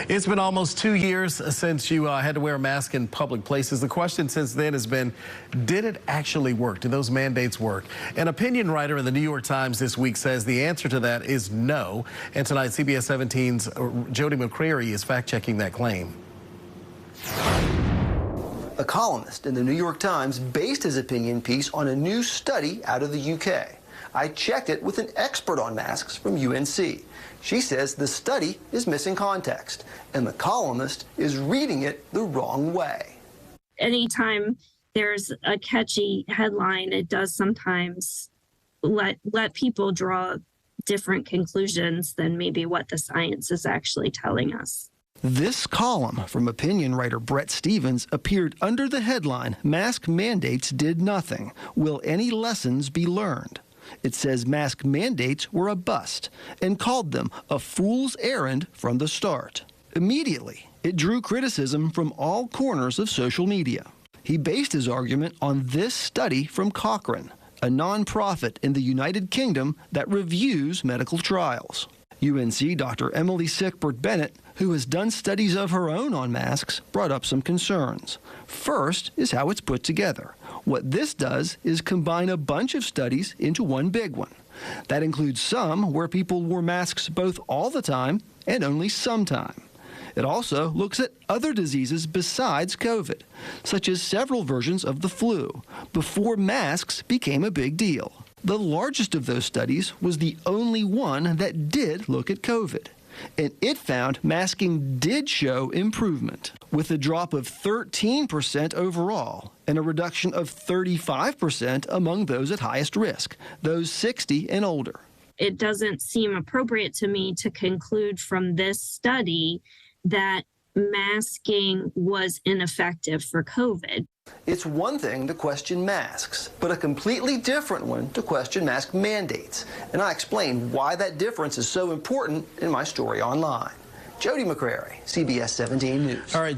It's been almost 2 years since you had to wear a mask in public places. The question since then has been, did it actually work? Did those mandates work? An opinion writer in the New York Times this week says the answer to that is no. And tonight, CBS 17's Jody McCrary is fact-checking that claim. A columnist in the New York Times based his opinion piece on a new study out of the UK. I checked it with an expert on masks from UNC. She says the study is missing context, and the columnist is reading it the wrong way. Anytime there's a catchy headline, it does sometimes let people draw different conclusions than maybe what the science is actually telling us. This column from opinion writer Brett Stevens appeared under the headline, "Mask Mandates Did Nothing. Will Any Lessons Be Learned?" It says mask mandates were a bust and called them a fool's errand from the start. Immediately, it drew criticism from all corners of social media. He based his argument on this study from Cochrane, a nonprofit in the United Kingdom that reviews medical trials. UNC Dr. Emily Sickbert-Bennett, who has done studies of her own on masks, brought up some concerns. First is how it's put together. What this does is combine a bunch of studies into one big one. That includes some where people wore masks both all the time and only sometime. It also looks at other diseases besides COVID, such as several versions of the flu, before masks became a big deal. The largest of those studies was the only one that did look at COVID, and it found masking did show improvement, with a drop of 13% overall and a reduction of 35% among those at highest risk, those 60 and older. It doesn't seem appropriate to me to conclude from this study that masking was ineffective for COVID. It's one thing to question masks, but a completely different one to question mask mandates. And I explain why that difference is so important in my story online. Jody McCrary, CBS 17 News. All right.